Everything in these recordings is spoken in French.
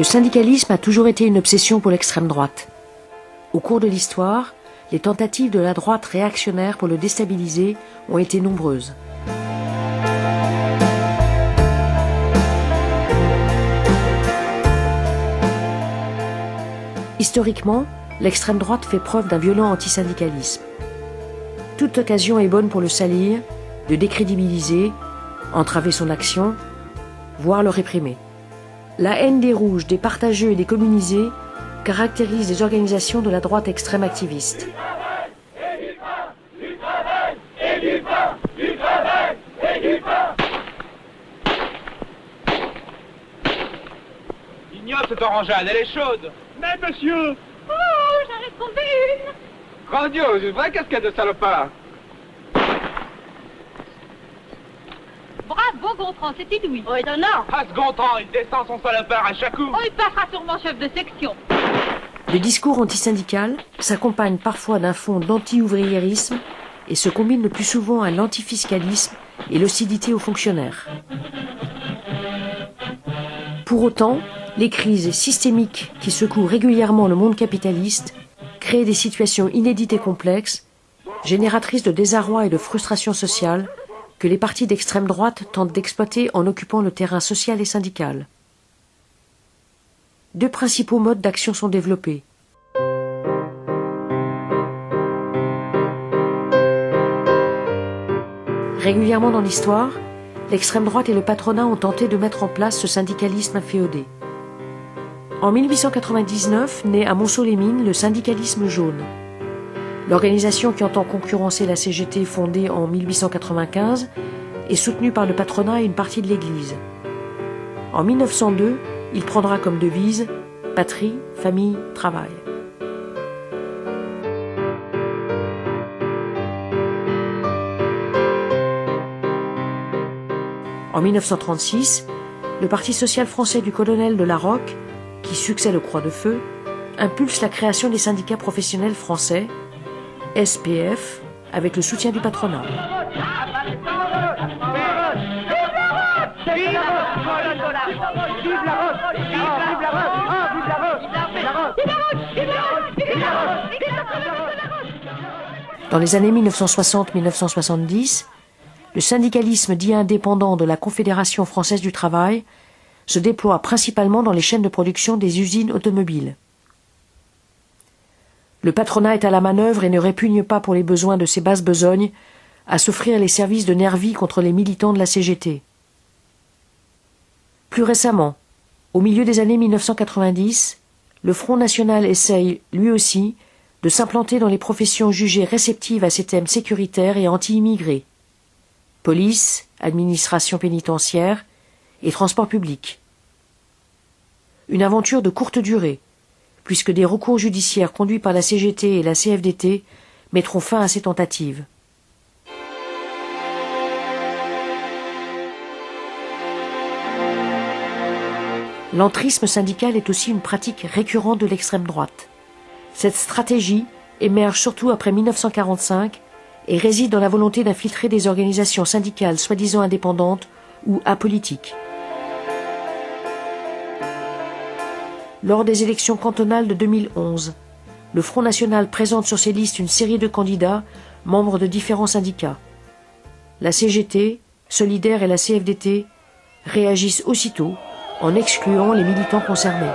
Le syndicalisme a toujours été une obsession pour l'extrême droite. Au cours de l'histoire, les tentatives de la droite réactionnaire pour le déstabiliser ont été nombreuses. Historiquement, l'extrême droite fait preuve d'un violent antisyndicalisme. Toute occasion est bonne pour le salir, le décrédibiliser, entraver son action, voire le réprimer. La haine des rouges, des partageux et des communisés caractérise les organisations de la droite extrême activiste. Ignote cette orangeade, elle est chaude. Mais monsieur! Oh, j'en ai trouvé une! Grandiose, une vraie casquette de salopard. Bravo, Gontran, c'est inouï. Oh, étonnant. Ah, ce Gontran, il descend son salopard à chaque coup. Oh, il passera sûrement chef de section. Le discours antisyndical s'accompagne parfois d'un fond d'anti-ouvriérisme et se combine le plus souvent à l'antifiscalisme et l'hostilité aux fonctionnaires. Pour autant, les crises systémiques qui secouent régulièrement le monde capitaliste créent des situations inédites et complexes, génératrices de désarroi et de frustration sociale, que les partis d'extrême droite tentent d'exploiter en occupant le terrain social et syndical. Deux principaux modes d'action sont développés. Régulièrement dans l'histoire, l'extrême droite et le patronat ont tenté de mettre en place ce syndicalisme inféodé. En 1899, naît à Montceau-les-Mines le syndicalisme jaune. L'organisation qui entend concurrencer la CGT fondée en 1895 est soutenue par le patronat et une partie de l'Église. En 1902, il prendra comme devise « Patrie, famille, travail ». En 1936, le Parti social français du colonel de Larocque, qui succède au Croix-de-Feu, impulse la création des syndicats professionnels français, SPF, avec le soutien du patronat. Dans les années 1960-1970, le syndicalisme dit indépendant de la Confédération française du travail se déploie principalement dans les chaînes de production des usines automobiles. Le patronat est à la manœuvre et ne répugne pas pour les besoins de ses basses besognes à s'offrir les services de nervis contre les militants de la CGT. Plus récemment, au milieu des années 1990, le Front National essaye, lui aussi, de s'implanter dans les professions jugées réceptives à ces thèmes sécuritaires et anti-immigrés. Police, administration pénitentiaire et transport public. Une aventure de courte durée, puisque des recours judiciaires conduits par la CGT et la CFDT mettront fin à ces tentatives. L'entrisme syndical est aussi une pratique récurrente de l'extrême droite. Cette stratégie émerge surtout après 1945 et réside dans la volonté d'infiltrer des organisations syndicales soi-disant indépendantes ou apolitiques. Lors des élections cantonales de 2011, le Front National présente sur ses listes une série de candidats membres de différents syndicats. La CGT, Solidaire et la CFDT réagissent aussitôt en excluant les militants concernés.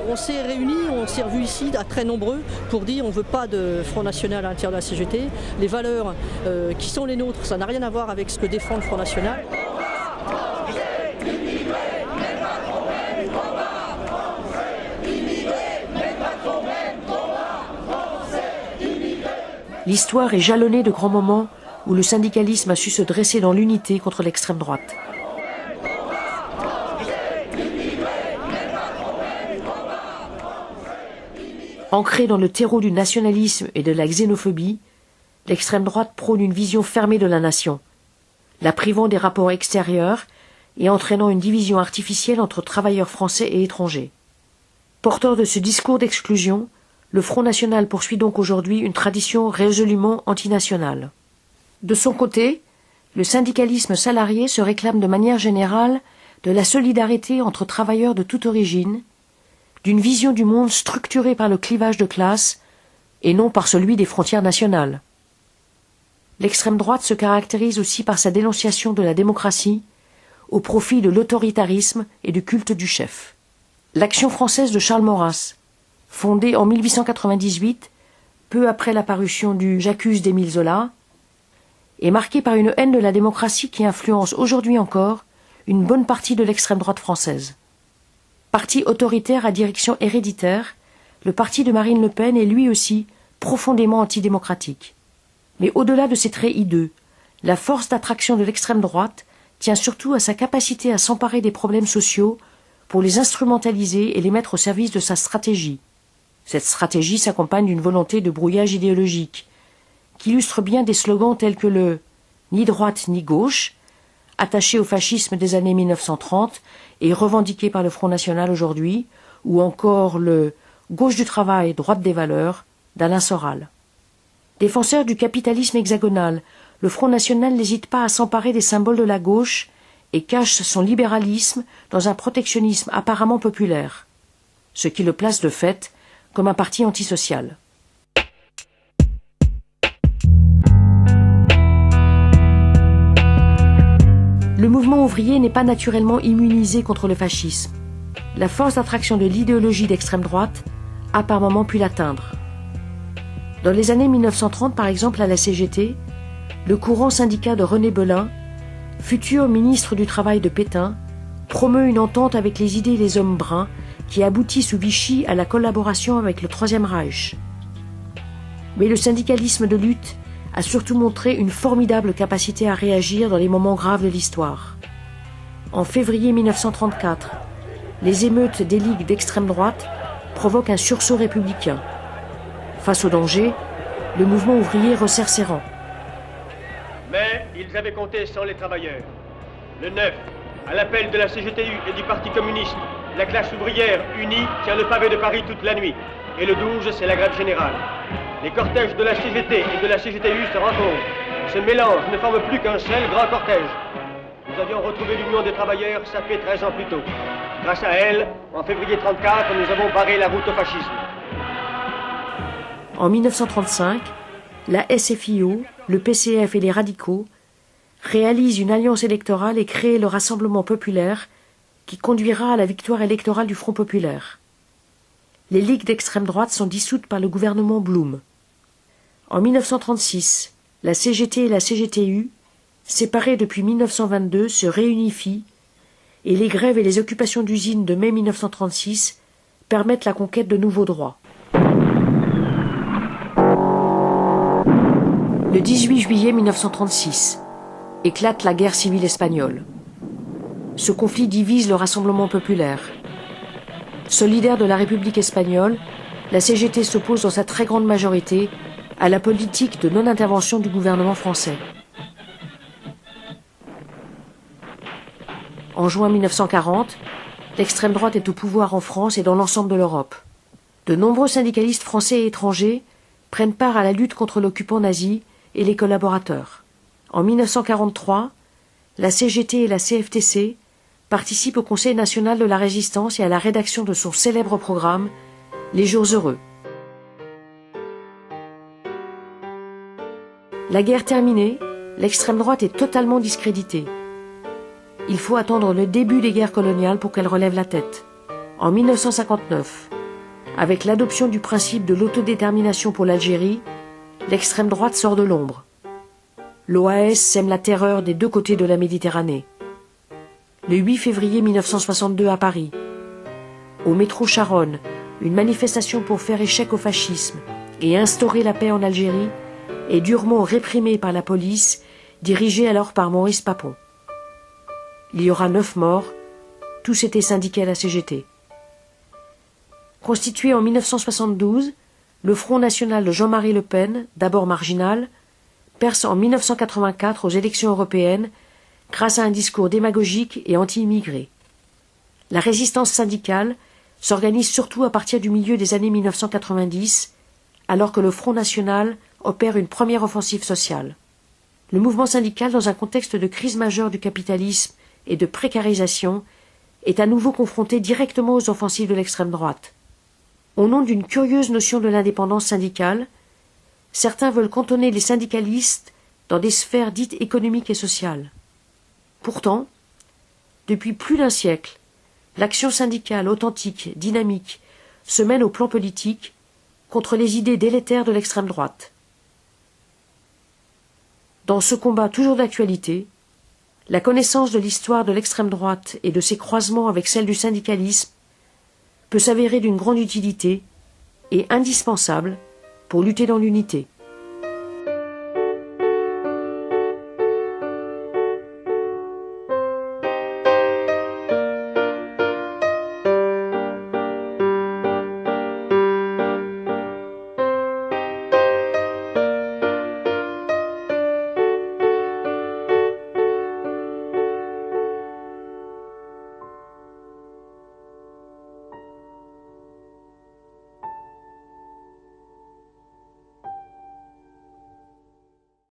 On s'est réunis, on s'est revus ici à très nombreux pour dire on ne veut pas de Front National à l'intérieur de la CGT. Les valeurs qui sont les nôtres, ça n'a rien à voir avec ce que défend le Front National. L'histoire est jalonnée de grands moments où le syndicalisme a su se dresser dans l'unité contre l'extrême droite. Ancrée dans le terreau du nationalisme et de la xénophobie, l'extrême droite prône une vision fermée de la nation, la privant des rapports extérieurs et entraînant une division artificielle entre travailleurs français et étrangers. Porteur de ce discours d'exclusion, le Front National poursuit donc aujourd'hui une tradition résolument antinationale. De son côté, Le syndicalisme salarié se réclame de manière générale de la solidarité entre travailleurs de toute origine, d'une vision du monde structurée par le clivage de classe et non par celui des frontières nationales. L'extrême droite se caractérise aussi par sa dénonciation de la démocratie au profit de l'autoritarisme et du culte du chef. L'Action française de Charles Maurras, fondée en 1898, peu après la parution du J'accuse d'Émile Zola, est marquée par une haine de la démocratie qui influence aujourd'hui encore une bonne partie de l'extrême droite française. Parti autoritaire à direction héréditaire, le parti de Marine Le Pen est lui aussi profondément antidémocratique. Mais au-delà de ses traits hideux, la force d'attraction de l'extrême droite tient surtout à sa capacité à s'emparer des problèmes sociaux pour les instrumentaliser et les mettre au service de sa stratégie. Cette stratégie s'accompagne d'une volonté de brouillage idéologique, qui illustre bien des slogans tels que le « ni droite ni gauche », attaché au fascisme des années 1930 et revendiqué par le Front National aujourd'hui, ou encore le « gauche du travail, droite des valeurs » d'Alain Soral. Défenseur du capitalisme hexagonal, le Front National n'hésite pas à s'emparer des symboles de la gauche et cache son libéralisme dans un protectionnisme apparemment populaire, ce qui le place de fait comme un parti antisocial. Le mouvement ouvrier n'est pas naturellement immunisé contre le fascisme. La force d'attraction de l'idéologie d'extrême droite a par moments pu l'atteindre. Dans les années 1930, par exemple, à la CGT, le courant syndicat de René Belin, futur ministre du Travail de Pétain, promeut une entente avec les idées et les hommes bruns qui aboutit sous Vichy à la collaboration avec le Troisième Reich. Mais le syndicalisme de lutte a surtout montré une formidable capacité à réagir dans les moments graves de l'histoire. En février 1934, les émeutes des ligues d'extrême droite provoquent un sursaut républicain. Face au danger, le mouvement ouvrier resserre ses rangs. Mais ils avaient compté sans les travailleurs. Le 9, à l'appel de la CGTU et du Parti communiste, la classe ouvrière unie tient le pavé de Paris toute la nuit. Et le 12, c'est la grève générale. Les cortèges de la CGT et de la CGTU se rencontrent. Ce mélange ne forme plus qu'un seul grand cortège. Nous avions retrouvé l'Union des travailleurs sapée 13 ans plus tôt. Grâce à elle, en février 1934, nous avons barré la route au fascisme. En 1935, la SFIO, le PCF et les radicaux réalisent une alliance électorale et créent le Rassemblement populaire qui conduira à la victoire électorale du Front populaire. Les ligues d'extrême droite sont dissoutes par le gouvernement Blum. En 1936, la CGT et la CGTU, séparées depuis 1922, se réunifient et les grèves et les occupations d'usines de mai 1936 permettent la conquête de nouveaux droits. Le 18 juillet 1936, éclate la guerre civile espagnole. Ce conflit divise le Rassemblement populaire. Solidaire de la République espagnole, la CGT s'oppose dans sa très grande majorité à la politique de non-intervention du gouvernement français. En juin 1940, l'extrême droite est au pouvoir en France et dans l'ensemble de l'Europe. De nombreux syndicalistes français et étrangers prennent part à la lutte contre l'occupant nazi et les collaborateurs. En 1943, la CGT et la CFTC participent au Conseil national de la résistance et à la rédaction de son célèbre programme « Les jours heureux ». La guerre terminée, l'extrême droite est totalement discréditée. Il faut attendre le début des guerres coloniales pour qu'elle relève la tête. En 1959, avec l'adoption du principe de l'autodétermination pour l'Algérie, l'extrême droite sort de l'ombre. L'OAS sème la terreur des deux côtés de la Méditerranée. Le 8 février 1962 à Paris, au métro Charonne, une manifestation pour faire échec au fascisme et instaurer la paix en Algérie est durement réprimée par la police, dirigée alors par Maurice Papon. Il y aura 9 morts, tous étaient syndiqués à la CGT. Constitué en 1972, le Front national de Jean-Marie Le Pen, d'abord marginal, perce en 1984 aux élections européennes grâce à un discours démagogique et anti-immigré. La résistance syndicale s'organise surtout à partir du milieu des années 1990, alors que le Front national opère une première offensive sociale. le mouvement syndical, dans un contexte de crise majeure du capitalisme et de précarisation, est à nouveau confronté directement aux offensives de l'extrême droite. Au nom d'une curieuse notion de l'indépendance syndicale, certains veulent cantonner les syndicalistes dans des sphères dites économiques et sociales. Pourtant, depuis plus d'un siècle, l'action syndicale authentique, dynamique, se mène au plan politique contre les idées délétères de l'extrême droite. Dans ce combat toujours d'actualité, la connaissance de l'histoire de l'extrême droite et de ses croisements avec celle du syndicalisme peut s'avérer d'une grande utilité et indispensable pour lutter dans l'unité.